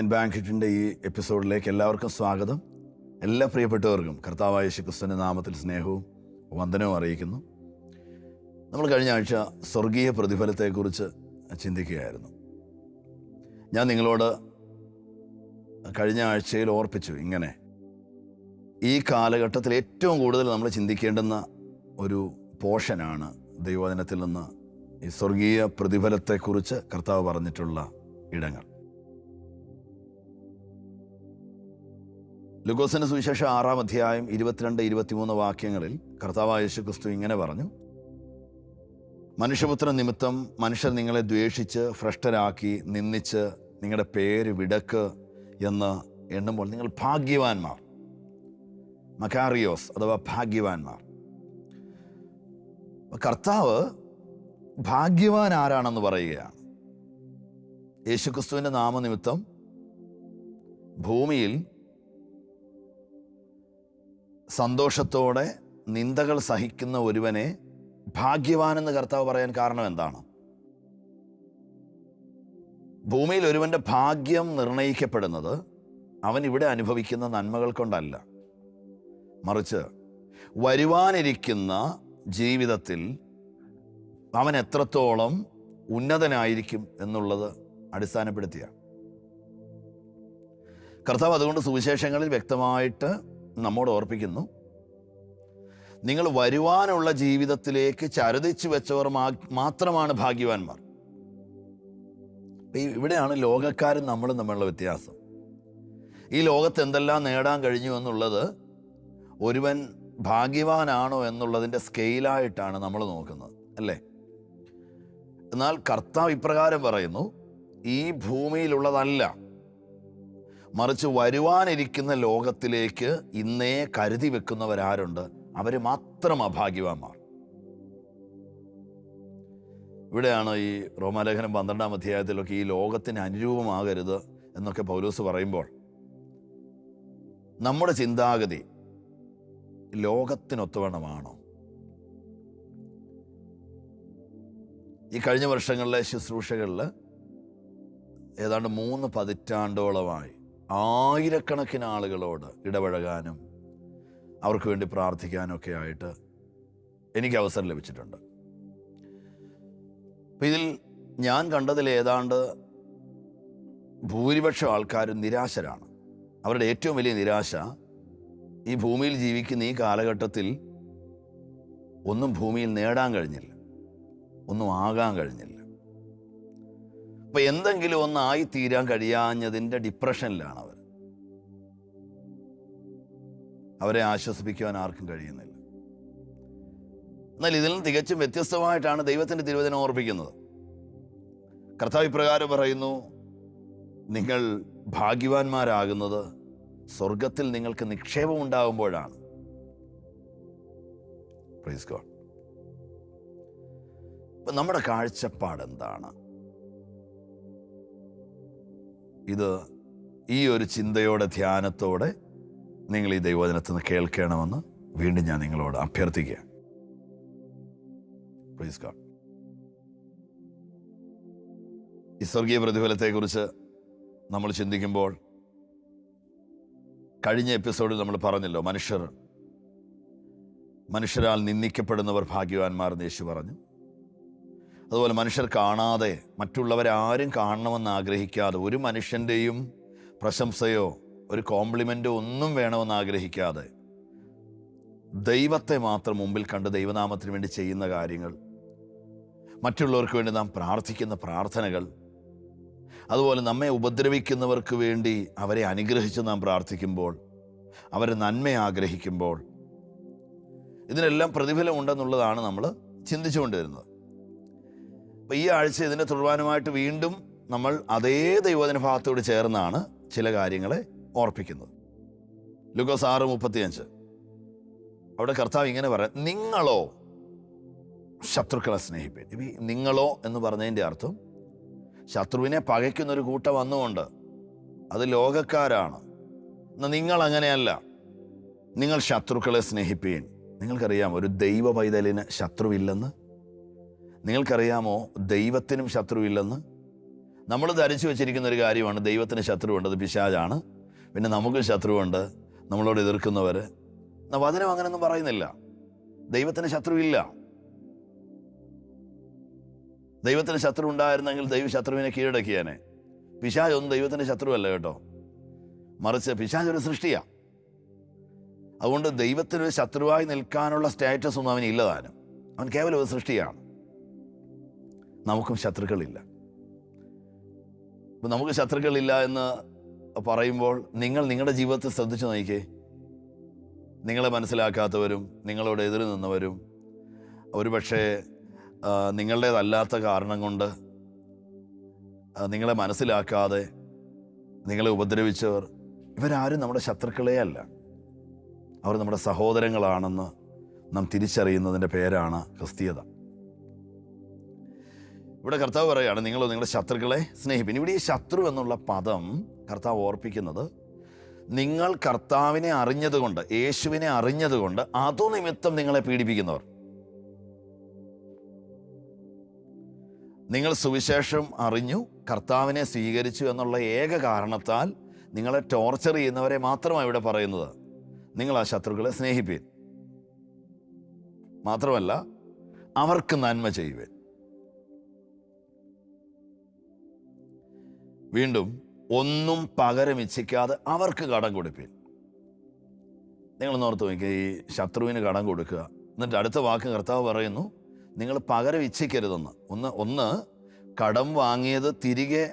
Divine ബാങ്ക്വറ്റിൻ്റെ ഈ എപ്പിസോഡിലേക്ക് എല്ലാവർക്കും സ്വാഗതം. എല്ലാ പ്രിയപ്പെട്ടവർക്കും കർത്താവായ യേശുക്രിസ്തുവിൻ്റെ നാമത്തിൽ സ്നേഹവും വന്ദനവും അറിയിക്കുന്നു. നമ്മൾ കഴിഞ്ഞ ആഴ്ച സ്വർഗീയ പ്രതിഫലത്തെക്കുറിച്ച് ചിന്തിക്കുകയായിരുന്നു. ഞാൻ നിങ്ങളോട് കഴിഞ്ഞ ആഴ്ചയിൽ ഓർപ്പിച്ചു, ഇങ്ങനെ ഈ കാലഘട്ടത്തിൽ ഏറ്റവും കൂടുതൽ നമ്മൾ ചിന്തിക്കേണ്ടുന്ന ഒരു പോർഷനാണ് ദൈവവചനത്തിൽ നിന്ന് ഈ സ്വർഗീയ പ്രതിഫലത്തെക്കുറിച്ച് കർത്താവ് പറഞ്ഞിട്ടുള്ള ഇടങ്ങൾ. ലൂക്കോസിന്റെ സുവിശേഷം 6-ാം അധ്യായം 22-23 വാക്യങ്ങളിൽ കർത്താവായ യേശുക്രിസ്തു ഇങ്ങനെ പറഞ്ഞു: മനുഷ്യപുത്രൻ നിമിത്തം മനുഷ്യർ നിങ്ങളെ ദ്വേഷിച്ച് ഭ്രഷ്ടരാക്കി നിന്ദിച്ച് നിങ്ങളുടെ പേര് വിടക്ക് എന്ന് എണ്ണുമ്പോൾ നിങ്ങൾ ഭാഗ്യവാന്മാർ, മക്കാറിയോസ് അഥവാ ഭാഗ്യവാന്മാർ. കർത്താവ് ഭാഗ്യവാൻ ആരാണെന്ന് പറയുകയാണ്. യേശുക്രിസ്തുവിൻ്റെ നാമനിമിത്തം ഭൂമിയിൽ സന്തോഷത്തോടെ നിന്ദകൾ സഹിക്കുന്ന ഒരുവനെ ഭാഗ്യവാനെന്ന് കർത്താവ് പറയാൻ കാരണം എന്താണ്? ഭൂമിയിൽ ഒരുവൻ്റെ ഭാഗ്യം നിർണയിക്കപ്പെടുന്നത് അവൻ ഇവിടെ അനുഭവിക്കുന്ന നന്മകൾ കൊണ്ടല്ല, മറിച്ച് വരുവാനിരിക്കുന്ന ജീവിതത്തിൽ അവൻ എത്രത്തോളം ഉന്നതനായിരിക്കും എന്നുള്ളത് അടിസ്ഥാനപ്പെടുത്തിയാണ്. കർത്താവ് അതുകൊണ്ട് സുവിശേഷങ്ങളിൽ വ്യക്തമായിട്ട് നമ്മോട് ഓർപ്പിക്കുന്നു, നിങ്ങൾ വരുവാനുള്ള ജീവിതത്തിലേക്ക് ചരുതിച്ചു വെച്ചവർ മാത്രമാണ് ഭാഗ്യവാന്മാർ. ഇവിടെയാണ് ലോകക്കാരും നമ്മളും തമ്മിലുള്ള വ്യത്യാസം. ഈ ലോകത്ത് എന്തെല്ലാം നേടാൻ കഴിഞ്ഞു എന്നുള്ളത് ഒരുവൻ ഭാഗ്യവാനാണോ എന്നുള്ളതിൻ്റെ സ്കെയിലായിട്ടാണ് നമ്മൾ നോക്കുന്നത്, അല്ലേ? എന്നാൽ കർത്താവ് ഇപ്രകാരം പറയുന്നു, ഈ ഭൂമിയിലുള്ളതല്ല, മറിച്ച് വരുവാനിരിക്കുന്ന ലോകത്തിലേക്ക് ഇന്നേ കരുതി വെക്കുന്നവരാരുണ്ട്, അവർ മാത്രം അഭാഗ്യവാന്മാർ. ഇവിടെയാണ് ഈ റോമാലേഖനം 12-ാം അധ്യായത്തിലൊക്കെ ഈ ലോകത്തിന് അനുരൂപമാകരുത് എന്നൊക്കെ പൗലോസ് പറയുമ്പോൾ നമ്മുടെ ചിന്താഗതി ലോകത്തിനൊത്തവണ്ണമാണോ? ഈ കഴിഞ്ഞ വർഷങ്ങളിലെ ശുശ്രൂഷകളിൽ ഏതാണ്ട് 3 പതിറ്റാണ്ടോളമായി ആയിരക്കണക്കിന് ആളുകളോട് ഇടപഴകാനും അവർക്ക് വേണ്ടി പ്രാർത്ഥിക്കാനും ഒക്കെ ആയിട്ട് എനിക്ക് അവസരം ലഭിച്ചിട്ടുണ്ട്. അപ്പം ഇതിൽ ഞാൻ കണ്ടതിൽ ഏതാണ്ട് ഭൂരിപക്ഷം ആൾക്കാരും നിരാശരാണ്. അവരുടെ ഏറ്റവും വലിയ നിരാശ, ഈ ഭൂമിയിൽ ജീവിക്കുന്ന ഈ കാലഘട്ടത്തിൽ ഒന്നും ഭൂമിയിൽ നേടാൻ കഴിഞ്ഞില്ല, ഒന്നും ആകാൻ കഴിഞ്ഞില്ല. അപ്പം എന്തെങ്കിലും ഒന്നായി തീരാൻ കഴിയാഞ്ഞതിൻ്റെ ഡിപ്രഷനിലാണ് അവർ. അവരെ ആശ്വസിപ്പിക്കുവാൻ ആർക്കും കഴിയുന്നില്ല. എന്നാൽ ഇതിൽ നിന്ന് തികച്ചും വ്യത്യസ്തമായിട്ടാണ് ദൈവത്തിൻ്റെ തിരുവചനം ഓർപ്പിക്കുന്നത്. കർത്താവ് ഇപ്രകാരം പറയുന്നു, നിങ്ങൾ ഭാഗ്യവാന്മാരാകുന്നത് സ്വർഗത്തിൽ നിങ്ങൾക്ക് നിക്ഷേപം ഉണ്ടാകുമ്പോഴാണ്. Praise God. ഇപ്പം നമ്മുടെ കാഴ്ചപ്പാട് എന്താണ്? ഇത് ഈ ഒരു ചിന്തയോടെ, ധ്യാനത്തോടെ നിങ്ങൾ ഈ ദൈവവചനത്തിൽ നിന്ന് കേൾക്കണമെന്ന് വീണ്ടും ഞാൻ നിങ്ങളോട് അഭ്യർത്ഥിക്കുക. Praise God. ഈ സ്വർഗീയ പ്രതിഫലത്തെക്കുറിച്ച് നമ്മൾ ചിന്തിക്കുമ്പോൾ കഴിഞ്ഞ എപ്പിസോഡിൽ നമ്മൾ പറഞ്ഞല്ലോ, മനുഷ്യരാൽ നിന്ദിക്കപ്പെടുന്നവർ ഭാഗ്യവാന്മാർ എന്ന് യേശു പറഞ്ഞു. അതുപോലെ മനുഷ്യർ കാണാതെ, മറ്റുള്ളവരാരും കാണണമെന്ന് ആഗ്രഹിക്കാതെ, ഒരു മനുഷ്യൻ്റെയും പ്രശംസയോ ഒരു കോംപ്ലിമെൻറ്റോ ഒന്നും വേണമെന്ന് ആഗ്രഹിക്കാതെ ദൈവത്തെ മാത്രം മുമ്പിൽ കണ്ട് ദൈവനാമത്തിന് വേണ്ടി ചെയ്യുന്ന കാര്യങ്ങൾ, മറ്റുള്ളവർക്ക് വേണ്ടി നാം പ്രാർത്ഥിക്കുന്ന പ്രാർത്ഥനകൾ, അതുപോലെ നമ്മെ ഉപദ്രവിക്കുന്നവർക്ക് വേണ്ടി അവരെ അനുഗ്രഹിച്ച് നാം പ്രാർത്ഥിക്കുമ്പോൾ, അവരെ നന്മ ആഗ്രഹിക്കുമ്പോൾ, ഇതിനെല്ലാം പ്രതിഫലം ഉണ്ടെന്നുള്ളതാണ് നമ്മൾ ചിന്തിച്ചുകൊണ്ടിരുന്നത്. അപ്പം ഈ ആഴ്ച ഇതിൻ്റെ തുടർമാനമായിട്ട് വീണ്ടും നമ്മൾ അതേ ദൈവവചന ഭാഗത്തോട് ചേർന്നാണ് ചില കാര്യങ്ങളെ ഓർപ്പിക്കുന്നത്. ലൂക്കോസ് 6:35 അവിടെ കർത്താവ് ഇങ്ങനെ പറയാം, നിങ്ങളോ ശത്രുക്കളെ സ്നേഹിപ്പീൻ. നിങ്ങളോ എന്ന് പറഞ്ഞതിൻ്റെ അർത്ഥം ശത്രുവിനെ പകയ്ക്കുന്നൊരു കൂട്ടം വന്നുകൊണ്ട് അത് ലോകക്കാരാണ്. എന്നാൽ നിങ്ങൾ അങ്ങനെയല്ല, നിങ്ങൾ ശത്രുക്കളെ സ്നേഹിപ്പീൻ. നിങ്ങൾക്കറിയാം ഒരു ദൈവ പൈതലിന് ശത്രുവില്ലെന്ന്? നിങ്ങൾക്കറിയാമോ ദൈവത്തിനും ശത്രുവില്ലെന്ന്? നമ്മൾ ധരിച്ചു വെച്ചിരിക്കുന്ന ഒരു കാര്യമാണ് ദൈവത്തിന് ശത്രുവുണ്ട്, അത് പിശാചാണ്. പിന്നെ നമുക്കും ശത്രുവുണ്ട്, നമ്മളോട് എതിർക്കുന്നവർ. വചനം അങ്ങനെയൊന്നും പറയുന്നില്ല. ദൈവത്തിന് ശത്രുവില്ല. ദൈവത്തിന് ശത്രു ഉണ്ടായിരുന്നെങ്കിൽ ദൈവ ശത്രുവിനെ കീഴടക്കിയാനെ. പിശാചൊന്നും ദൈവത്തിൻ്റെ ശത്രുവല്ല കേട്ടോ, മറിച്ച് പിശാച് ഒരു സൃഷ്ടിയാണ്. അതുകൊണ്ട് ദൈവത്തിനൊരു ശത്രുവായി നിൽക്കാനുള്ള സ്റ്റാറ്റസ് ഒന്നും അവന് ഇല്ലതാനും. അവൻ കേവലം ഒരു സൃഷ്ടിയാണ്. നമുക്കും ശത്രുക്കളില്ല. ഇപ്പം നമുക്ക് ശത്രുക്കളില്ല എന്ന് പറയുമ്പോൾ നിങ്ങളുടെ ജീവിതത്തിൽ ശ്രദ്ധിച്ചു നോക്കിക്കേ. നിങ്ങളെ മനസ്സിലാക്കാത്തവരും നിങ്ങളോട് എതിര് നിന്നവരും ഒരുപക്ഷെ നിങ്ങളുടേതല്ലാത്ത കാരണം കൊണ്ട് നിങ്ങളെ മനസ്സിലാക്കാതെ നിങ്ങളെ ഉപദ്രവിച്ചവർ, ഇവരാരും നമ്മുടെ ശത്രുക്കളേ അല്ല. അവർ നമ്മുടെ സഹോദരങ്ങളാണെന്ന് നാം തിരിച്ചറിയുന്നതിൻ്റെ പേരാണ് ക്രിസ്തീയത. ഇവിടെ കർത്താവ് പറയുകയാണ്, നിങ്ങൾ നിങ്ങളുടെ ശത്രുക്കളെ സ്നേഹിപ്പിൻ. ഇവിടെ ഈ ശത്രു എന്നുള്ള പദം കർത്താവ് ഓർപ്പിക്കുന്നത്, നിങ്ങൾ കർത്താവിനെ അറിഞ്ഞതുകൊണ്ട്, യേശുവിനെ അറിഞ്ഞതുകൊണ്ട് അതു നിമിത്തം നിങ്ങളെ പീഡിപ്പിക്കുന്നവർ. നിങ്ങൾ സുവിശേഷം അറിഞ്ഞു, കർത്താവിനെ സ്വീകരിച്ചു എന്നുള്ള ഏക കാരണത്താൽ നിങ്ങളെ ടോർച്ചർ ചെയ്യുന്നവരെ മാത്രമാണ് ഇവിടെ പറയുന്നത്. നിങ്ങൾ ആ ശത്രുക്കളെ സ്നേഹിപ്പീൻ. മാത്രമല്ല അവർക്ക് നന്മ ചെയ്യുവേൻ. വീണ്ടും ഒന്നും പകരം ഇച്ഛിക്കാതെ അവർക്ക് കടം കൊടുപ്പീൻ. നിങ്ങളൊന്ന് ഓർത്ത് നോക്കിയാൽ ഈ ശത്രുവിന് കടം കൊടുക്കുക, എന്നിട്ട് അടുത്ത വാക്ക് കർത്താവ് പറയുന്നു, നിങ്ങൾ പകരം ഇച്ഛിക്കരുതെന്ന്. ഒന്ന് കടം വാങ്ങിയത് തിരികെ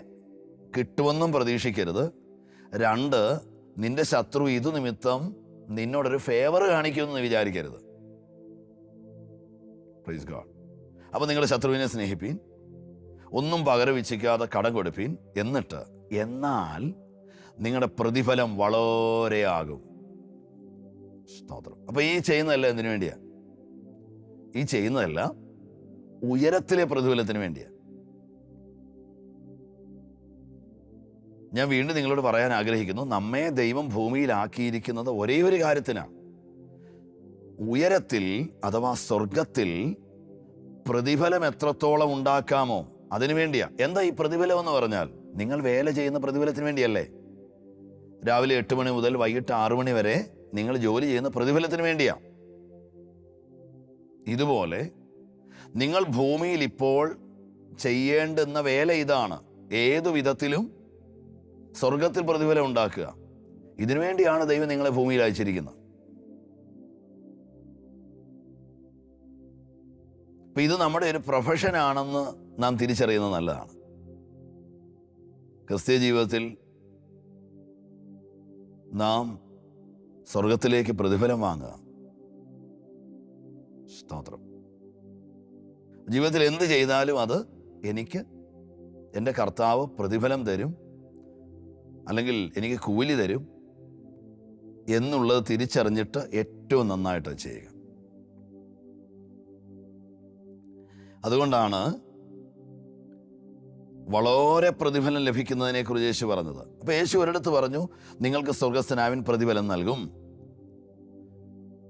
കിട്ടുമെന്നും പ്രതീക്ഷിക്കരുത്. 2, നിന്റെ ശത്രു ഇതു നിമിത്തം നിന്നോടൊരു ഫേവർ കാണിക്കുമെന്ന് വിചാരിക്കരുത്. Praise God. അപ്പോൾ നിങ്ങൾ ശത്രുവിനെ സ്നേഹിപ്പീൻ, ഒന്നും പകരം ഇച്ഛിക്കാതെ കടം കൊടുപ്പീൻ, എന്നിട്ട് എന്നാൽ നിങ്ങളുടെ പ്രതിഫലം വളരെയാകും. സ്തോത്രം. അപ്പോൾ ഈ ചെയ്യുന്നതല്ല എന്തിനു വേണ്ടിയാ? ഈ ചെയ്യുന്നതല്ല ഉയരത്തിലെ പ്രതിഫലത്തിന് വേണ്ടിയാ. ഞാൻ വീണ്ടും നിങ്ങളോട് പറയാൻ ആഗ്രഹിക്കുന്നു, നമ്മെ ദൈവം ഭൂമിയിലാക്കിയിരിക്കുന്നത് ഒരേ ഒരു കാര്യത്തിനാണ്. ഉയരത്തിൽ അഥവാ സ്വർഗത്തിൽ പ്രതിഫലം എത്രത്തോളം ഉണ്ടാക്കാമോ അതിനു വേണ്ടിയാ. എന്താ ഈ പ്രതിഫലം എന്ന് പറഞ്ഞാൽ? നിങ്ങൾ വേല ചെയ്യുന്ന പ്രതിഫലത്തിന് വേണ്ടിയല്ലേ. രാവിലെ 8 മണി മുതൽ വൈകിട്ട് 6 മണി വരെ നിങ്ങൾ ജോലി ചെയ്യുന്ന പ്രതിഫലത്തിന് വേണ്ടിയാ. ഇതുപോലെ നിങ്ങൾ ഭൂമിയിൽ ഇപ്പോൾ ചെയ്യേണ്ടുന്ന വേല ഇതാണ്. ഏതു വിധത്തിലും സ്വർഗത്തിൽ പ്രതിഫലം ഉണ്ടാക്കുക. ഇതിനു വേണ്ടിയാണ് ദൈവം നിങ്ങളെ ഭൂമിയിൽ അയച്ചിരിക്കുന്നത്. അപ്പം ഇത് നമ്മുടെ ഒരു പ്രൊഫഷനാണെന്ന് നാം തിരിച്ചറിയുന്നത് നല്ലതാണ്. ക്രിസ്തീയ ജീവിതത്തിൽ നാം സ്വർഗത്തിലേക്ക് പ്രതിഫലം വാങ്ങുക. സ്തോത്രം. ജീവിതത്തിൽ എന്ത് ചെയ്താലും അത് എനിക്ക് എൻ്റെ കർത്താവ് പ്രതിഫലം തരും, അല്ലെങ്കിൽ എനിക്ക് കൂലി തരും എന്നുള്ളത് തിരിച്ചറിഞ്ഞിട്ട് ഏറ്റവും നന്നായിട്ട് ചെയ്യുക. അതുകൊണ്ടാണ് വളരെ പ്രതിഫലം ലഭിക്കുന്നതിനെക്കുറിച്ച് യേശു പറഞ്ഞത്. അപ്പോൾ യേശു ഒരിടത്ത് പറഞ്ഞു, നിങ്ങൾക്ക് സ്വർഗസ്ഥനാവിൻ പ്രതിഫലം നൽകും.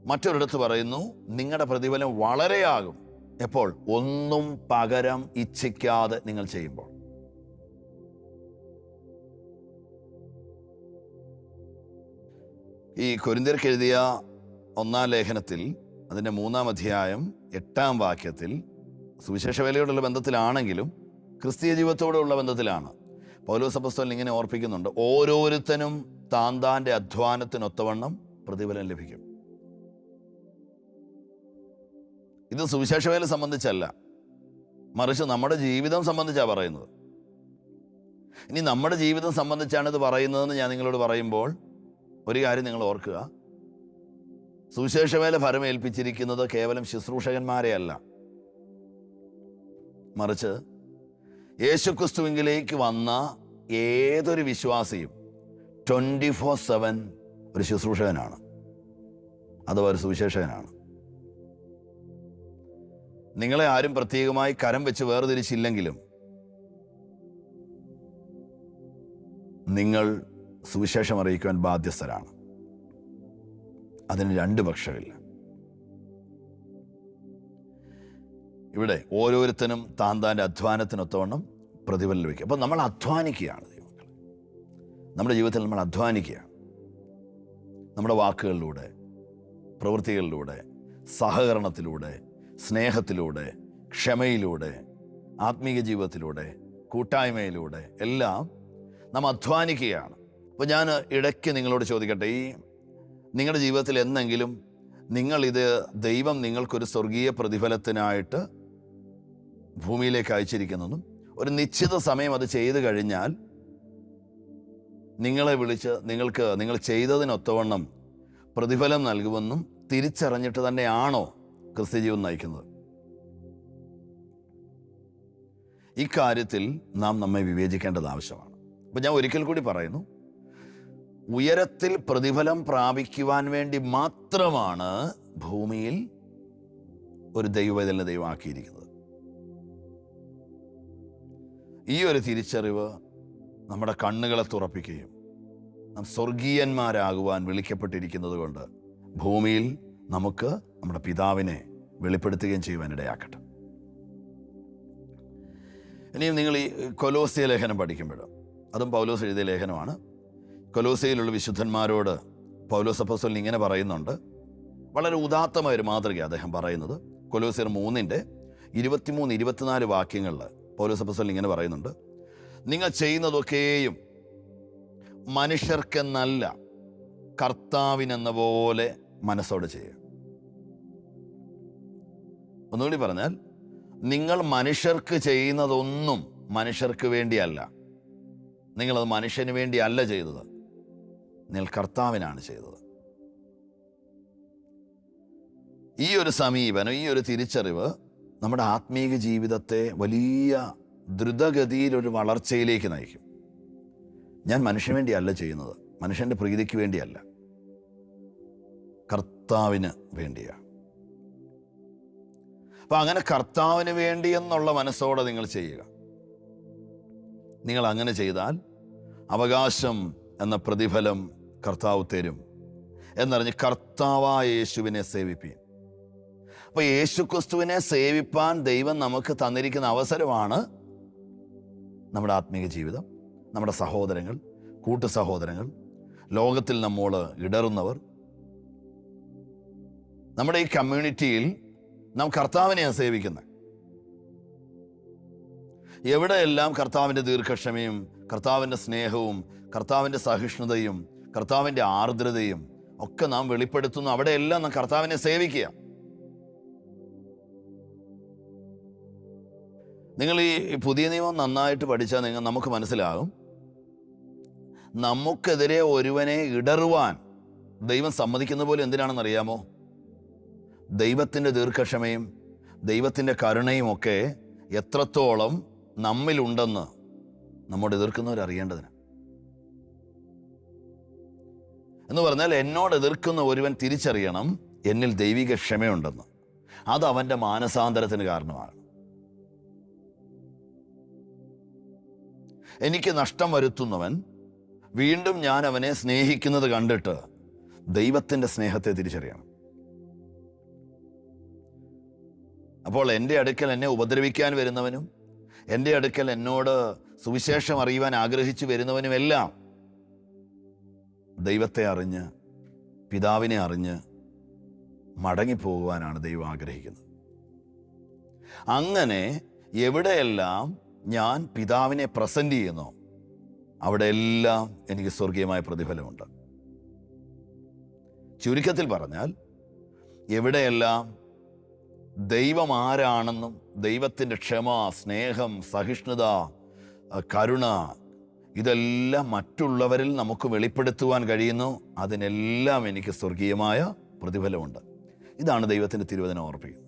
മറ്റൊരിടത്ത് പറയുന്നു, നിങ്ങളുടെ പ്രതിഫലം വളരെയാകും. എപ്പോൾ? ഒന്നും പകരം ഇച്ഛിക്കാതെ നിങ്ങൾ ചെയ്യുമ്പോൾ. ഈ കൊരിന്ത്യർക്ക് എഴുതിയ 1-ാം ലേഖനത്തിൽ അതിൻ്റെ 3-ാം അധ്യായം 8-ാം വാക്യത്തിൽ സുവിശേഷ വേലയോടുള്ള ബന്ധത്തിലാണെങ്കിലും ക്രിസ്തീയ ജീവിതത്തോടുള്ള ബന്ധത്തിലാണ്. പൗലോസ് അപ്പോസ്തലൻ ഇങ്ങനെ ഓർപ്പിക്കുന്നുണ്ട്, ഓരോരുത്തനും താന്താൻ്റെ അധ്വാനത്തിനൊത്തവണ്ണം പ്രതിഫലം ലഭിക്കും. ഇത് സുവിശേഷ വേല സംബന്ധിച്ചല്ല, മറിച്ച് നമ്മുടെ ജീവിതം സംബന്ധിച്ചാണ് പറയുന്നത്. ഇനി നമ്മുടെ ജീവിതം സംബന്ധിച്ചാണ് ഇത് പറയുന്നതെന്ന് ഞാൻ നിങ്ങളോട് പറയുമ്പോൾ ഒരു കാര്യം നിങ്ങൾ ഓർക്കുക, സുവിശേഷവേല ഫലമേൽപ്പിച്ചിരിക്കുന്നത് കേവലം ശുശ്രൂഷകന്മാരെ അല്ല, മറിച്ച് യേശുക്രിസ്തുവിലേക്ക് വന്ന ഏതൊരു വിശ്വാസിയും 24/7 ഒരു ശുശ്രൂഷകനാണ്, അഥവാ ഒരു സുവിശേഷകനാണ്. നിങ്ങളെ ആരും പ്രത്യേകമായി കരം വെച്ച് വേർതിരിച്ചില്ലെങ്കിലും നിങ്ങൾ സുവിശേഷം അറിയിക്കുവാൻ ബാധ്യസ്ഥരാണ്. അതിന് 2 പക്ഷമില്ല. ഇവിടെ ഓരോരുത്തരും താന്താൻ്റെ അധ്വാനത്തിനൊത്തവണ്ണം പ്രതിഫലം ലഭിക്കും. അപ്പോൾ നമ്മൾ അധ്വാനിക്കുകയാണ് ദൈവമക്കളെ. നമ്മുടെ ജീവിതത്തിൽ നമ്മൾ അധ്വാനിക്കുകയാണ്. നമ്മുടെ വാക്കുകളിലൂടെ, പ്രവൃത്തികളിലൂടെ, സഹകരണത്തിലൂടെ, സ്നേഹത്തിലൂടെ, ക്ഷമയിലൂടെ, ആത്മീയ ജീവിതത്തിലൂടെ, കൂട്ടായ്മയിലൂടെ എല്ലാം നാം അധ്വാനിക്കുകയാണ്. അപ്പോൾ ഞാൻ ഇടയ്ക്ക് നിങ്ങളോട് ചോദിക്കട്ടെ, ഈ നിങ്ങളുടെ ജീവിതത്തിൽ എന്നെങ്കിലും നിങ്ങളിത് ദൈവം നിങ്ങൾക്കൊരു സ്വർഗീയ പ്രതിഫലത്തിനായിട്ട് ഭൂമിയിലേക്ക് അയച്ചിരിക്കുന്നതും ഒരു നിശ്ചിത സമയം അത് ചെയ്തു കഴിഞ്ഞാൽ നിങ്ങളെ വിളിച്ച് നിങ്ങൾ ചെയ്തതിനൊത്തവണ്ണം പ്രതിഫലം നൽകുമെന്നും തിരിച്ചറിഞ്ഞിട്ട് തന്നെയാണോ ക്രിസ്ത്യജീവൻ നയിക്കുന്നത്? ഈ കാര്യത്തിൽ നാം നമ്മെ വിവേചിക്കേണ്ടത് ആവശ്യമാണ്. അപ്പോൾ ഞാൻ ഒരിക്കൽ കൂടി പറയുന്നു, ഉയരത്തിൽ പ്രതിഫലം പ്രാപിക്കുവാൻ വേണ്ടി മാത്രമാണ് ഭൂമിയിൽ ഒരു ദൈവവേദന ദൈവമാക്കിയിരിക്കുന്നത്. ഈ ഒരു തിരിച്ചറിവ് നമ്മുടെ കണ്ണുകളെ തുറപ്പിക്കുകയും നാം സ്വർഗീയന്മാരാകുവാൻ വിളിക്കപ്പെട്ടിരിക്കുന്നത് കൊണ്ട് ഭൂമിയിൽ നമുക്ക് നമ്മുടെ പിതാവിനെ വെളിപ്പെടുത്തുകയും ചെയ്യുവാനിടയാക്കട്ടെ. ഇനിയും നിങ്ങൾ ഈ കൊലോസ്യ ലേഖനം പഠിക്കുമ്പോൾ, അതും പൗലോസ് എഴുതിയ ലേഖനമാണ്. കൊലോസ്യയിലുള്ള വിശുദ്ധന്മാരോട് പൗലോസ് അപ്പോസ്തലൻ ഇങ്ങനെ പറയുന്നുണ്ട്. വളരെ ഉദാത്തമായൊരു മാതൃക അദ്ദേഹം പറയുന്നത്. കൊലോസ്യർ 3:23-24 വാക്യങ്ങളിൽ പൗലോസ് അപ്പോസ്തലൻ ഇങ്ങനെ പറയുന്നുണ്ട്: നിങ്ങൾ ചെയ്യുന്നതൊക്കെയും മനുഷ്യർക്കെന്നല്ല, കർത്താവിനെന്ന പോലെ മനസ്സോടെ ചെയ്യുക. ഒന്നുകൂടി പറഞ്ഞാൽ, നിങ്ങൾ മനുഷ്യർക്ക് ചെയ്യുന്നതൊന്നും മനുഷ്യർക്ക് വേണ്ടിയല്ല. നിങ്ങളത് മനുഷ്യന് വേണ്ടിയല്ല ചെയ്തത്, നിങ്ങൾ കർത്താവിനാണ് ചെയ്തത്. ഈ ഒരു സമീപനം, ഈ ഒരു തിരിച്ചറിവ് നമ്മുടെ ആത്മീയ ജീവിതത്തെ വലിയ ദ്രുതഗതിയിലൊരു വളർച്ചയിലേക്ക് നയിക്കും. ഞാൻ മനുഷ്യന് വേണ്ടിയല്ല ചെയ്യുന്നത്, മനുഷ്യൻ്റെ പ്രീതിക്ക് വേണ്ടിയല്ല, കർത്താവിന് വേണ്ടിയാണ്. അപ്പം അങ്ങനെ കർത്താവിന് വേണ്ടി എന്നുള്ള മനസ്സോടെ നിങ്ങൾ ചെയ്യുക. നിങ്ങൾ അങ്ങനെ ചെയ്താൽ അവകാശം എന്ന പ്രതിഫലം കർത്താവ് തരും എന്നറിഞ്ഞ് കർത്താവായ യേശുവിനെ സേവിപ്പീൻ. അപ്പോൾ യേശുക്രിസ്തുവിനെ സേവിപ്പാൻ ദൈവം നമുക്ക് തന്നിരിക്കുന്ന അവസരമാണ് നമ്മുടെ ആത്മീയ ജീവിതം, നമ്മുടെ സഹോദരങ്ങൾ, കൂട്ടു സഹോദരങ്ങൾ, ലോകത്തിൽ നമ്മോട് ഇടറുന്നവർ, നമ്മുടെ ഈ കമ്മ്യൂണിറ്റിയിൽ നാം കർത്താവിനെയാണ് സേവിക്കുന്നത്. എവിടെയെല്ലാം കർത്താവിൻ്റെ ദീർഘക്ഷമയും കർത്താവിൻ്റെ സ്നേഹവും കർത്താവിൻ്റെ സഹിഷ്ണുതയും കർത്താവിൻ്റെ ആർദ്രതയും ഒക്കെ നാം വെളിപ്പെടുത്തുന്നു, അവിടെയെല്ലാം നാം കർത്താവിനെ സേവിക്കുക. നിങ്ങൾ ഈ പുതിയ നിയമം നന്നായിട്ട് പഠിച്ചാൽ നമുക്ക് മനസ്സിലാകും, നമുക്കെതിരെ ഒരുവനെ ഇടറുവാൻ ദൈവം സമ്മതിക്കുന്ന പോലെ എന്തിനാണെന്നറിയാമോ? ദൈവത്തിൻ്റെ ദീർഘക്ഷമയും ദൈവത്തിൻ്റെ കരുണയും ഒക്കെ എത്രത്തോളം നമ്മിലുണ്ടെന്ന് നമ്മോട് എതിർക്കുന്നവരറിയേണ്ടതിന്. എന്ന് പറഞ്ഞാൽ, എന്നോട് എതിർക്കുന്ന ഒരുവൻ തിരിച്ചറിയണം എന്നിൽ ദൈവിക ക്ഷമയുണ്ടെന്ന്. അത് അവൻ്റെ മാനസാന്തരത്തിന് കാരണമാണ്. എനിക്ക് നഷ്ടം വരുത്തുന്നവൻ വീണ്ടും ഞാൻ അവനെ സ്നേഹിക്കുന്നത് കണ്ടിട്ട് ദൈവത്തിൻ്റെ സ്നേഹത്തെ തിരിച്ചറിയണം. അപ്പോൾ എൻ്റെ അടുക്കൽ എന്നെ ഉപദ്രവിക്കാൻ വരുന്നവനും എൻ്റെ അടുക്കൽ എന്നോട് സുവിശേഷം അറിയുവാൻ ആഗ്രഹിച്ചു വരുന്നവനുമെല്ലാം ദൈവത്തെ അറിഞ്ഞ് പിതാവിനെ അറിഞ്ഞ് മടങ്ങിപ്പോകുവാനാണ് ദൈവം ആഗ്രഹിക്കുന്നത്. അങ്ങനെ എവിടെയെല്ലാം ഞാൻ പിതാവിനെ പ്രസന്റ് ചെയ്യുന്നോ അവിടെയെല്ലാം എനിക്ക് സ്വർഗീയമായ പ്രതിഫലമുണ്ട്. ചുരുക്കത്തിൽ പറഞ്ഞാൽ, എവിടെയെല്ലാം ദൈവം ആരാണെന്നും ദൈവത്തിൻ്റെ ക്ഷമ, സ്നേഹം, സഹിഷ്ണുത, കരുണ ഇതെല്ലാം മറ്റുള്ളവരിൽ നമുക്ക് വെളിപ്പെടുത്തുവാൻ കഴിയുന്നു, അതിനെല്ലാം എനിക്ക് സ്വർഗീയമായ പ്രതിഫലമുണ്ട്. ഇതാണ് ദൈവത്തിൻ്റെ തിരുവചനം ഓർപ്പിക്കുന്നത്.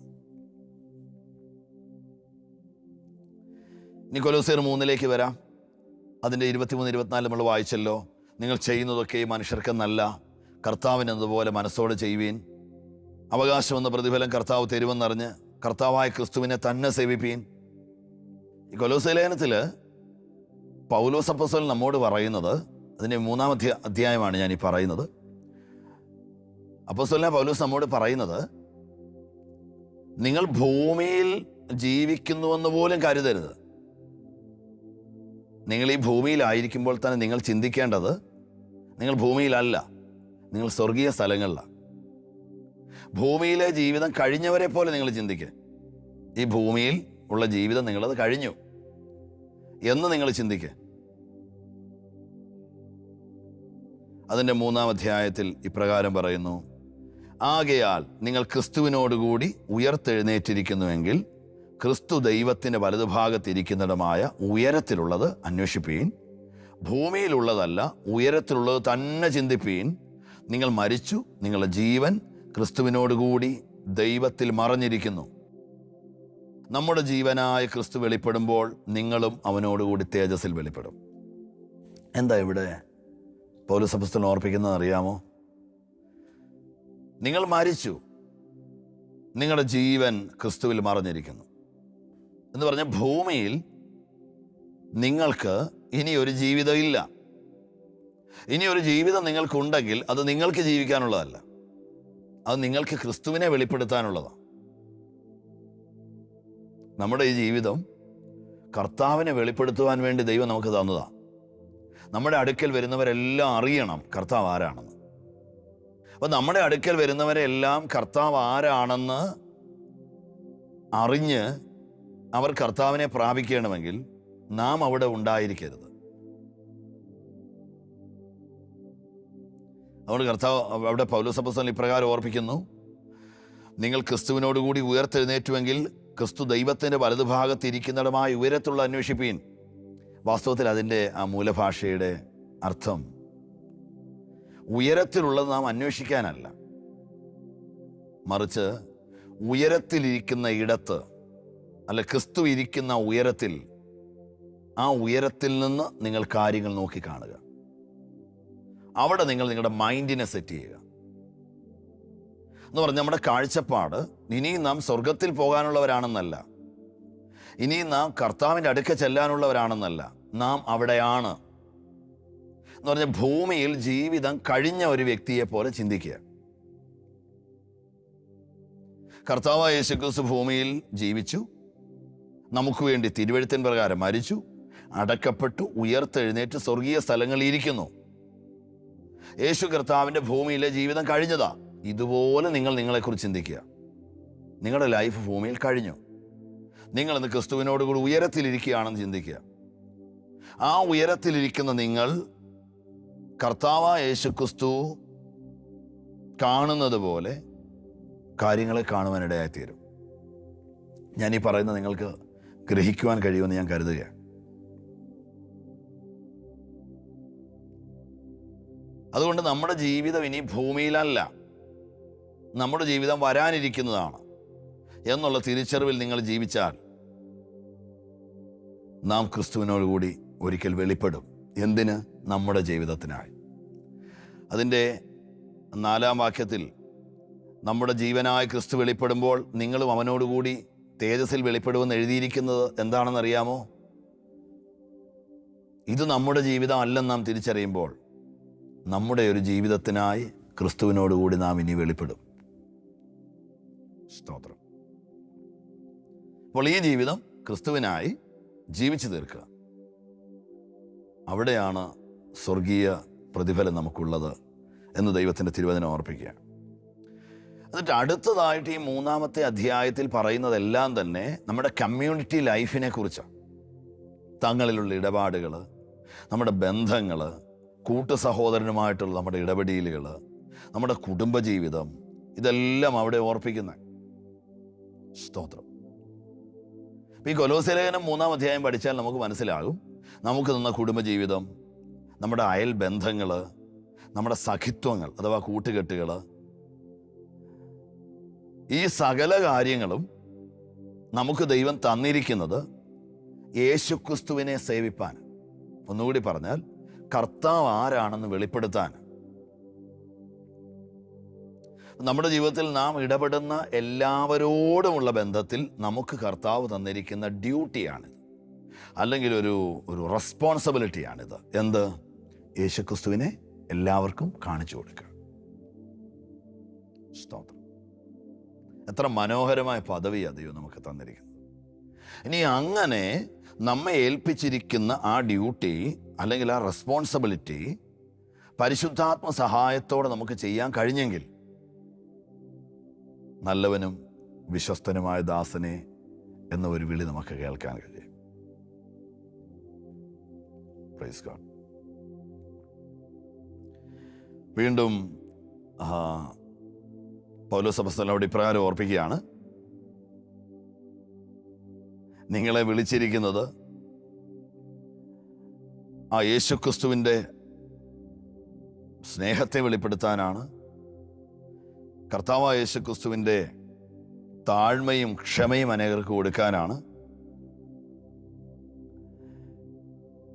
ഇനി കൊലോസ്യർ 3 വരാം. അതിൻ്റെ 23-24 നമ്മൾ വായിച്ചല്ലോ. നിങ്ങൾ ചെയ്യുന്നതൊക്കെ മനുഷ്യർക്കെന്നല്ല, കർത്താവിനെന്നതുപോലെ മനസ്സോടെ ചെയ്യുവീൻ. അവകാശമെന്ന പ്രതിഫലം കർത്താവ് തരുമെന്നറിഞ്ഞ് കർത്താവായ ക്രിസ്തുവിനെ തന്നെ സേവിപ്പീൻ. ഈ കൊലോസ്യ ലേഖനത്തിൽ പൗലോസ് അപ്പോസ്തലൻ നമ്മോട് പറയുന്നത്, അതിൻ്റെ 3-ാം അധ്യായമാണ് ഞാൻ ഈ പറയുന്നത്. അപ്പോസ്തലനായ പൗലോസ് നമ്മോട് പറയുന്നത്, നിങ്ങൾ ഭൂമിയിൽ ജീവിക്കുന്നുവെന്ന് പോലും കരുതരുത്. നിങ്ങൾ ഈ ഭൂമിയിലായിരിക്കുമ്പോൾ തന്നെ നിങ്ങൾ ചിന്തിക്കേണ്ടത്, നിങ്ങൾ ഭൂമിയിലല്ല, നിങ്ങൾ സ്വർഗീയ സ്ഥലങ്ങളിലാണ്. ഭൂമിയിലെ ജീവിതം കഴിഞ്ഞവരെ പോലെ നിങ്ങൾ ചിന്തിക്കുക. ഈ ഭൂമിയിൽ ഉള്ള ജീവിതം നിങ്ങളത് കഴിഞ്ഞു എന്ന് നിങ്ങൾ ചിന്തിക്കുക. അതിൻ്റെ 3-ാം അധ്യായത്തിൽ ഇപ്രകാരം പറയുന്നു: ആകയാൽ നിങ്ങൾ ക്രിസ്തുവിനോടുകൂടി ഉയർത്തെഴുന്നേറ്റിരിക്കുന്നുവെങ്കിൽ ക്രിസ്തു ദൈവത്തിൻ്റെ വലതുഭാഗത്തിരിക്കുന്നിടമായ ഉയരത്തിലുള്ളത് അന്വേഷിപ്പീൻ, ഭൂമിയിലുള്ളതല്ല ഉയരത്തിലുള്ളത് തന്നെ ചിന്തിപ്പീൻ. നിങ്ങൾ മരിച്ചു, നിങ്ങളുടെ ജീവൻ ക്രിസ്തുവിനോടുകൂടി ദൈവത്തിൽ മറഞ്ഞിരിക്കുന്നു. നമ്മുടെ ജീവനായ ക്രിസ്തു വെളിപ്പെടുമ്പോൾ നിങ്ങളും അവനോടുകൂടി തേജസ്സിൽ വെളിപ്പെടും. എന്താ ഇവിടെ പൗലോസ് അപ്പോസ്തലൻ ഓർപ്പിക്കുന്നത് അറിയാമോ? നിങ്ങൾ മരിച്ചു, നിങ്ങളുടെ ജീവൻ ക്രിസ്തുവിൽ മറഞ്ഞിരിക്കുന്നു എന്ന് പറഞ്ഞ ഭൂമിയിൽ നിങ്ങൾക്ക് ഇനിയൊരു ജീവിതം ഇല്ല. ഇനിയൊരു ജീവിതം നിങ്ങൾക്കുണ്ടെങ്കിൽ അത് നിങ്ങൾക്ക് ജീവിക്കാനുള്ളതല്ല, അത് നിങ്ങൾക്ക് ക്രിസ്തുവിനെ വെളിപ്പെടുത്താനുള്ളതാണ്. നമ്മുടെ ഈ ജീവിതം കർത്താവിനെ വെളിപ്പെടുത്തുവാൻ വേണ്ടി ദൈവം നമുക്ക് തന്നതാണ്. നമ്മുടെ അടുക്കൽ വരുന്നവരെല്ലാം അറിയണം കർത്താവ് ആരാണെന്ന്. അപ്പം നമ്മുടെ അടുക്കൽ വരുന്നവരെല്ലാം കർത്താവ് ആരാണെന്ന് അറിഞ്ഞ് അവർ കർത്താവിനെ പ്രാപിക്കണമെങ്കിൽ നാം അവിടെ ഉണ്ടായിരിക്കരുത്. അതുകൊണ്ട് കർത്താവ് അവിടെ പൗലോസ് അപ്പോസ്തലൻ ഇപ്രകാരം ഓർപ്പിക്കുന്നു: നിങ്ങൾ ക്രിസ്തുവിനോടുകൂടി ഉയർത്തെഴുന്നേറ്റുവെങ്കിൽ ക്രിസ്തു ദൈവത്തിൻ്റെ വലതുഭാഗത്തിരിക്കുന്നിടമായ ഉയരത്തുള്ള അന്വേഷിപ്പീൻ. വാസ്തവത്തിൽ അതിൻ്റെ ആ മൂലഭാഷയുടെ അർത്ഥം ഉയരത്തിലുള്ളത് നാം അന്വേഷിക്കാനല്ല, മറിച്ച് ഉയരത്തിലിരിക്കുന്ന ഇടത്ത്, അല്ല ക്രിസ്തു ഇരിക്കുന്ന ഉയരത്തിൽ, ആ ഉയരത്തിൽ നിന്ന് നിങ്ങൾ കാര്യങ്ങൾ നോക്കിക്കാണുക. അവിടെ നിങ്ങൾ നിങ്ങളുടെ മൈൻഡിനെ സെറ്റ് ചെയ്യുക. എന്ന് പറഞ്ഞാൽ നമ്മുടെ കാഴ്ചപ്പാട് ഇനിയും നാം സ്വർഗത്തിൽ പോകാനുള്ളവരാണെന്നല്ല, ഇനിയും നാം കർത്താവിൻ്റെ അടുക്ക ചെല്ലാനുള്ളവരാണെന്നല്ല, നാം അവിടെയാണ് എന്ന് പറഞ്ഞാൽ ഭൂമിയിൽ ജീവിതം കഴിഞ്ഞ ഒരു വ്യക്തിയെ പോലെ ചിന്തിക്കുക. കർത്താവായ യേശുക്രിസ്തു ഭൂമിയിൽ ജീവിച്ചു, നമുക്ക് വേണ്ടി തിരുവെഴുത്തിൻ പ്രകാരം മരിച്ചു, അടക്കപ്പെട്ടു, ഉയർത്തെഴുന്നേറ്റ് സ്വർഗീയ സ്ഥലങ്ങളിൽ ഇരിക്കുന്നു. യേശു കർത്താവിൻ്റെ ഭൂമിയിലെ ജീവിതം കഴിഞ്ഞതാ. ഇതുപോലെ നിങ്ങൾ നിങ്ങളെക്കുറിച്ച് ചിന്തിക്കുക. നിങ്ങളുടെ ലൈഫ് ഭൂമിയിൽ കഴിഞ്ഞു, നിങ്ങളിന്ന് ക്രിസ്തുവിനോടുകൂടി ഉയരത്തിലിരിക്കുകയാണെന്ന് ചിന്തിക്കുക. ആ ഉയരത്തിലിരിക്കുന്ന നിങ്ങൾ കർത്താവായ യേശുക്രിസ്തു കാണുന്നത് പോലെ കാര്യങ്ങളെ കാണുവാനിടയായിത്തീരും. ഞാനീ പറയുന്നത് നിങ്ങൾക്ക് ഗ്രഹിക്കുവാൻ കഴിയുമെന്ന് ഞാൻ കരുതുകയാണ്. അതുകൊണ്ട് നമ്മുടെ ജീവിതം ഇനി ഭൂമിയിലല്ല, നമ്മുടെ ജീവിതം വരാനിരിക്കുന്നതാണ് എന്നുള്ള തിരിച്ചറിവിൽ നിങ്ങൾ ജീവിച്ചാൽ നാം ക്രിസ്തുവിനോടുകൂടി ഒരിക്കൽ വെളിപ്പെടും. എന്തിന്? നമ്മുടെ ജീവിതത്തിനായി. അതിൻ്റെ 4-ാം വാക്യത്തിൽ നമ്മുടെ ജീവനായ ക്രിസ്തു വെളിപ്പെടുമ്പോൾ നിങ്ങളും അവനോടുകൂടി തേജസ്സിൽ വെളിപ്പെടുമെന്ന് എഴുതിയിരിക്കുന്നത് എന്താണെന്നറിയാമോ? ഇത് നമ്മുടെ ജീവിതം അല്ലെന്ന് നാം തിരിച്ചറിയുമ്പോൾ നമ്മുടെ ഒരു ജീവിതത്തിനായി ക്രിസ്തുവിനോടുകൂടി നാം ഇനി വെളിപ്പെടും. സ്തോത്രം. അപ്പോൾ ഈ ജീവിതം ക്രിസ്തുവിനായി ജീവിച്ചു തീർക്കുക, അവിടെയാണ് സ്വർഗീയ പ്രതിഫലം നമുക്കുള്ളത് എന്ന് ദൈവത്തിൻ്റെ തിരുവചനം ഓർപ്പിക്കുക. എന്നിട്ട് അടുത്തതായിട്ട് ഈ 3-ാമത്തെ അധ്യായത്തിൽ പറയുന്നതെല്ലാം തന്നെ നമ്മുടെ കമ്മ്യൂണിറ്റി ലൈഫിനെ കുറിച്ചാണ്. തങ്ങളിലുള്ള ഇടപാടുകൾ, നമ്മുടെ ബന്ധങ്ങൾ, കൂട്ടു സഹോദരനുമായിട്ടുള്ള നമ്മുടെ ഇടപെടലുകൾ, നമ്മുടെ കുടുംബജീവിതം, ഇതെല്ലാം അവിടെ ഓർപ്പിക്കുന്നത്. സ്തോത്രം. ഈ കൊലോസ്യ ലേഖനം 3-ാം അധ്യായം പഠിച്ചാൽ നമുക്ക് മനസ്സിലാകും, നമുക്ക് നിന്ന കുടുംബജീവിതം, നമ്മുടെ അയൽ ബന്ധങ്ങൾ, നമ്മുടെ സഖിത്വങ്ങൾ അഥവാ കൂട്ടുകെട്ടുകൾ, ഈ സകല കാര്യങ്ങളും നമുക്ക് ദൈവം തന്നിരിക്കുന്നത് യേശുക്രിസ്തുവിനെ സേവിപ്പാൻ, ഒന്നുകൂടി പറഞ്ഞാൽ കർത്താവ് ആരാണെന്ന് വെളിപ്പെടുത്താൻ. നമ്മുടെ ജീവിതത്തിൽ നാം ഇടപെടുന്ന എല്ലാവരോടുമുള്ള ബന്ധത്തിൽ നമുക്ക് കർത്താവ് തന്നിരിക്കുന്ന ഡ്യൂട്ടിയാണിത്, അല്ലെങ്കിൽ ഒരു റെസ്പോൺസിബിലിറ്റിയാണിത്. എന്ത്? യേശുക്രിസ്തുവിനെ എല്ലാവർക്കും കാണിച്ചു കൊടുക്കുക. സ്തോത്രം. എത്ര മനോഹരമായ പദവിയാണ് ദൈവം നമുക്ക് തന്നിരിക്കുന്നത്. ഇനി അങ്ങനെ നമ്മെ ഏൽപ്പിച്ചിരിക്കുന്ന ആ ഡ്യൂട്ടി അല്ലെങ്കിൽ ആ റെസ്പോൺസിബിലിറ്റി പരിശുദ്ധാത്മ സഹായത്തോടെ നമുക്ക് ചെയ്യാൻ കഴിഞ്ഞെങ്കിൽ നല്ലവനും വിശ്വസ്തനുമായ ദാസനെ എന്ന ഒരു വിളി നമുക്ക് കേൾക്കാൻ കഴിയും. Praise God. വീണ്ടും പൗലോസ് അപ്പോസ്തലൻ ഇപ്രകാരം ഓർപ്പിക്കുകയാണ്, നിങ്ങളെ വിളിച്ചിരിക്കുന്നത് ആ യേശുക്രിസ്തുവിൻ്റെ സ്നേഹത്തെ വെളിപ്പെടുത്താനാണ്. കർത്താവായ യേശുക്രിസ്തുവിൻ്റെ താഴ്മയും ക്ഷമയും അനേകർക്ക് കൊടുക്കാനാണ്.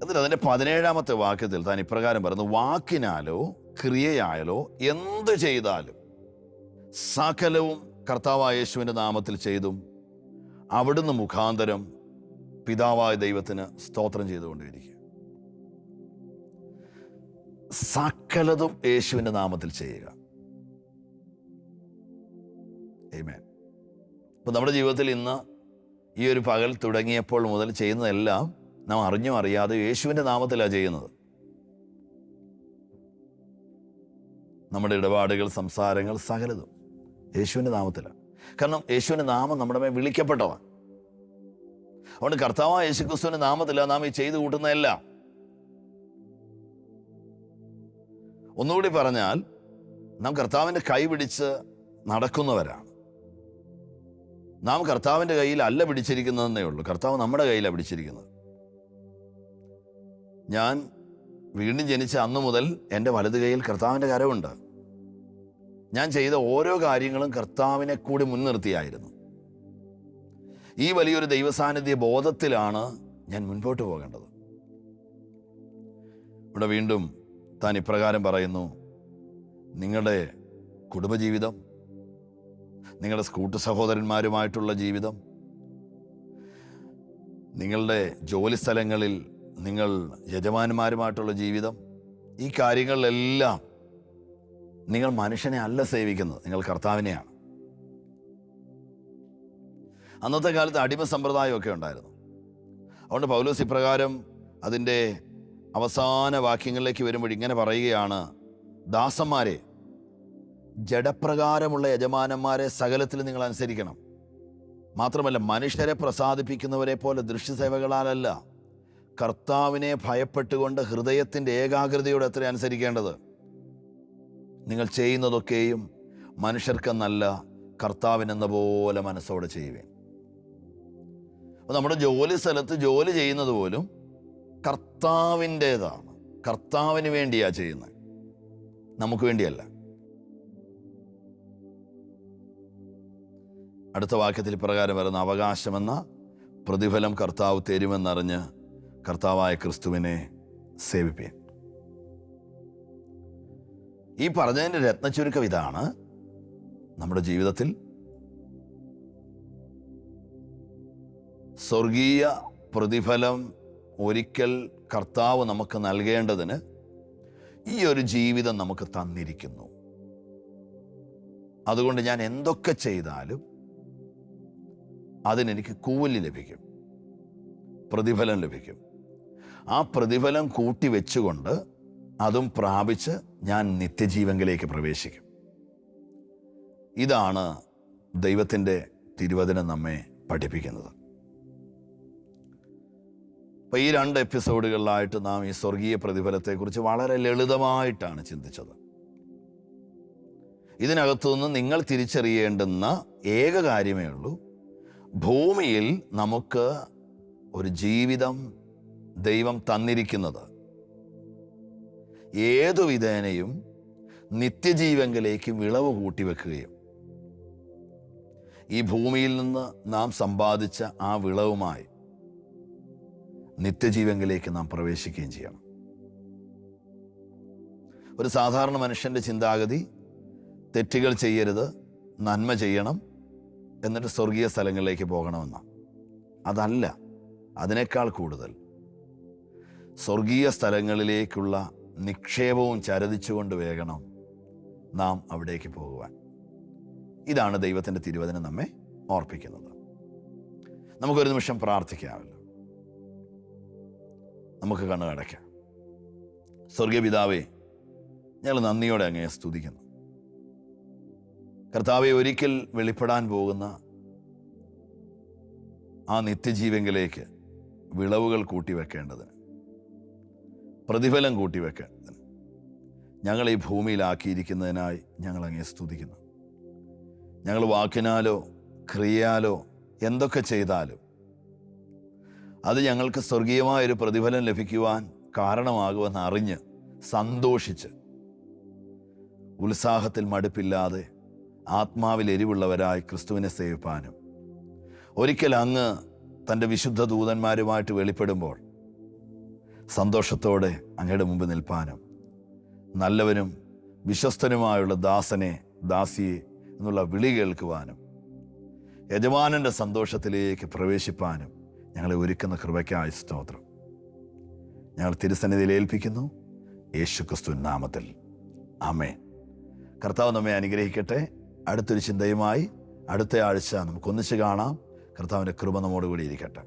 എന്നിട്ട് അതിൻ്റെ 17-ാമത്തെ വാക്യത്തിൽ താൻ ഇപ്രകാരം പറയുന്നു, വാക്കിനാലോ ക്രിയയായാലോ എന്ത് ചെയ്താലും സകലവും കർത്താവായ യേശുവിൻ്റെ നാമത്തിൽ ചെയ്തും അവിടുന്ന് മുഖാന്തരം പിതാവായ ദൈവത്തിന് സ്തോത്രം ചെയ്തുകൊണ്ടിരിക്കുക. സകലതും യേശുവിൻ്റെ നാമത്തിൽ ചെയ്യുക. ആമേൻ. അപ്പോൾ നമ്മുടെ ജീവിതത്തിൽ ഇന്ന് ഈ ഒരു പകൽ തുടങ്ങിയപ്പോൾ മുതൽ ചെയ്യുന്നതെല്ലാം നാം അറിഞ്ഞോ അറിയാതെ യേശുവിൻ്റെ നാമത്തിലാണ് ചെയ്യുന്നത്. നമ്മുടെ ഇടപാടുകൾ, സംസാരങ്ങൾ, സകലതും യേശുവിൻ്റെ നാമത്തിലാണ്. കാരണം യേശുവിൻ്റെ നാമം നമ്മുടെ മേൽ വിളിക്കപ്പെട്ടതാണ്. അതുകൊണ്ട് കർത്താവായ യേശുക്രിസ്തുവിൻ്റെ നാമത്തിലാണ് നാം ഈ ചെയ്തു കൂട്ടുന്നതെല്ലാം. ഒന്നുകൂടി പറഞ്ഞാൽ, നാം കർത്താവിൻ്റെ കൈ പിടിച്ച് നടക്കുന്നവരാണ്. നാം കർത്താവിൻ്റെ കയ്യിൽ അല്ല പിടിച്ചിരിക്കുന്നതെന്നേ ഉള്ളൂ, കർത്താവ് നമ്മുടെ കയ്യിലാണ് പിടിച്ചിരിക്കുന്നത്. ഞാൻ വീണ്ടും ജനിച്ച അന്നു മുതൽ എൻ്റെ വലത് കൈയിൽ കർത്താവിൻ്റെ കരമുണ്ട്. ഞാൻ ചെയ്ത ഓരോ കാര്യങ്ങളും കർത്താവിനെ കൂടി മുൻനിർത്തിയായിരുന്നു. ഈ വലിയൊരു ദൈവസാന്നിധ്യ ബോധത്തിലാണ് ഞാൻ മുൻപോട്ട് പോകേണ്ടത്. ഇവിടെ വീണ്ടും താൻ ഇപ്രകാരം പറയുന്നു, നിങ്ങളുടെ കുടുംബജീവിതം, നിങ്ങളുടെ കൂട്ടു സഹോദരന്മാരുമായിട്ടുള്ള ജീവിതം, നിങ്ങളുടെ ജോലി സ്ഥലങ്ങളിൽ നിങ്ങൾ യജമാനന്മാരുമായിട്ടുള്ള ജീവിതം, ഈ കാര്യങ്ങളിലെല്ലാം നിങ്ങൾ മനുഷ്യനെ അല്ല സേവിക്കുന്നത്, നിങ്ങൾ കർത്താവിനെയാണ്. അന്നത്തെ കാലത്ത് അടിമ സമ്പ്രദായമൊക്കെ ഉണ്ടായിരുന്നു. അതുകൊണ്ട് പൗലോസ് ഇപ്രകാരം അതിൻ്റെ അവസാന വാക്യങ്ങളിലേക്ക് വരുമ്പോൾ ഇങ്ങനെ പറയുകയാണ്, ദാസന്മാരെ, ജഡപ്രകാരമുള്ള യജമാനന്മാരെ സകലത്തിൽ നിങ്ങൾ അനുസരിക്കണം. മാത്രമല്ല, മനുഷ്യരെ പ്രസാദിപ്പിക്കുന്നവരെ പോലെ ദൃശ്യസേവകളാലല്ല, കർത്താവിനെ ഭയപ്പെട്ടുകൊണ്ട് ഹൃദയത്തിൻ്റെ ഏകാഗ്രതയോടെ എത്ര അനുസരിക്കേണ്ടത്. നിങ്ങൾ ചെയ്യുന്നതൊക്കെയും മനുഷ്യർക്കെന്നല്ല, കർത്താവിനെന്ന പോലെ മനസ്സോടെ ചെയ്യുവേൻ. അപ്പോൾ നമ്മുടെ ജോലി സ്ഥലത്ത് ജോലി ചെയ്യുന്നത് പോലും കർത്താവിൻ്റേതാണ്, കർത്താവിന് വേണ്ടിയാണ് ചെയ്യുന്നത്, നമുക്ക് വേണ്ടിയല്ല. അടുത്ത വാക്യത്തിൽ പ്രകാരം വരുന്ന, അവകാശമെന്ന പ്രതിഫലം കർത്താവ് തരുമെന്നറിഞ്ഞ് കർത്താവായ ക്രിസ്തുവിനെ സേവിപ്പേൻ. ഈ പറഞ്ഞതിൻ്റെ രത്നച്ചുരുക്കം ഇതാണ്, നമ്മുടെ ജീവിതത്തിൽ സ്വർഗീയ പ്രതിഫലം ഒരിക്കൽ കർത്താവ് നമുക്ക് നൽകേണ്ടതിന് ഈ ഒരു ജീവിതം നമുക്ക് തന്നിരിക്കുന്നു. അതുകൊണ്ട് ഞാൻ എന്തൊക്കെ ചെയ്താലും അതിനെനിക്ക് കൂലി ലഭിക്കും, പ്രതിഫലം ലഭിക്കും. ആ പ്രതിഫലം കൂട്ടി വെച്ചുകൊണ്ട് അതും പ്രാപിച്ച് ഞാൻ നിത്യജീവനിലേക്ക് പ്രവേശിക്കും. ഇതാണ് ദൈവത്തിൻ്റെ തിരുവചനം നമ്മെ പഠിപ്പിക്കുന്നത്. അപ്പോൾ ഈ 2 എപ്പിസോഡുകളിലായിട്ട് നാം ഈ സ്വർഗീയ പ്രതിഫലത്തെക്കുറിച്ച് വളരെ ലളിതമായിട്ടാണ് ചിന്തിച്ചത്. ഇതിനകത്തുനിന്ന് നിങ്ങൾ തിരിച്ചറിയേണ്ടുന്ന ഏക കാര്യമേ ഉള്ളൂ, ഭൂമിയിൽ നമുക്ക് ഒരു ജീവിതം ദൈവം തന്നിരിക്കുന്നത് ഏതു വിധേനയും നിത്യജീവനിലേക്ക് വിളവ് കൂട്ടിവെക്കുകയും ഈ ഭൂമിയിൽ നിന്ന് നാം സമ്പാദിച്ച ആ വിളവുമായി നിത്യജീവനിലേക്ക് നാം പ്രവേശിക്കുകയും ചെയ്യണം. ഒരു സാധാരണ മനുഷ്യൻ്റെ ചിന്താഗതി തെറ്റുകൾ ചെയ്യരുത്, നന്മ ചെയ്യണം, എന്നിട്ട് സ്വർഗീയ സ്ഥലങ്ങളിലേക്ക് പോകണമെന്നാണ്. അതല്ല, അതിനേക്കാൾ കൂടുതൽ സ്വർഗീയ സ്ഥലങ്ങളിലേക്കുള്ള നിക്ഷേപവും ചരതിച്ചുകൊണ്ട് വേഗണം നാം അവിടേക്ക് പോകുവാൻ. ഇതാണ് ദൈവത്തിൻ്റെ തിരുവചനം നമ്മെ ഓർപ്പിക്കുന്നത്. നമുക്കൊരു നിമിഷം പ്രാർത്ഥിക്കാമല്ലോ. നമുക്ക് കണ്ണു അടയ്ക്കാം. സ്വർഗീയ പിതാവേ, ഞങ്ങൾ നന്ദിയോടെ അങ്ങയെ സ്തുതിക്കുന്നു. കർത്താവെ, ഒരിക്കൽ വെളിപ്പെടാൻ പോകുന്ന ആ നിത്യജീവങ്കിലേക്ക് വിളവുകൾ കൂട്ടിവെക്കേണ്ടതിന്, പ്രതിഫലം കൂട്ടിവെക്കേണ്ടതിന് ഞങ്ങൾ ഈ ഭൂമിയിലാക്കിയിരിക്കുന്നതിനായി ഞങ്ങൾ അങ്ങയെ സ്തുതിക്കുന്നു. ഞങ്ങൾ വാക്കിനാലോ ക്രിയയാലോ എന്തൊക്കെ ചെയ്താലും അത് ഞങ്ങൾക്ക് സ്വർഗീയമായൊരു പ്രതിഫലം ലഭിക്കുവാൻ കാരണമാകുമെന്ന് അറിഞ്ഞ് സന്തോഷിച്ച് ഉത്സാഹത്തിൽ മടുപ്പില്ലാതെ ആത്മാവിൽ എരിവുള്ളവരായി ക്രിസ്തുവിനെ സേവിപ്പാനും ഒരിക്കൽ അങ്ങ് തൻ്റെ വിശുദ്ധ ദൂതന്മാരുമായിട്ട് വെളിപ്പെടുമ്പോൾ സന്തോഷത്തോടെ അങ്ങയുടെ മുമ്പ് നിൽപ്പാനും നല്ലവനും വിശ്വസ്തനുമായുള്ള ദാസനെ ദാസിയെ എന്നുള്ള വിളി കേൾക്കുവാനും യജമാനൻ്റെ സന്തോഷത്തിലേക്ക് പ്രവേശിപ്പാനും ഞങ്ങളെ ഒരുക്കുന്ന കൃപയ്ക്കായി സ്തോത്രം. ഞങ്ങൾ തിരുസന്നിധിയിൽ ഏൽപ്പിക്കുന്നു, യേശുക്രിസ്തുവിൻ നാമത്തിൽ. ആമേൻ. കർത്താവ് നമ്മെ അനുഗ്രഹിക്കട്ടെ. അടുത്തൊരു ചിന്തയുമായി അടുത്ത ആഴ്ച നമുക്കൊന്നിച്ച് കാണാം. കർത്താവിൻ്റെ കൃപ നമ്മോടുകൂടി ഇരിക്കട്ടെ.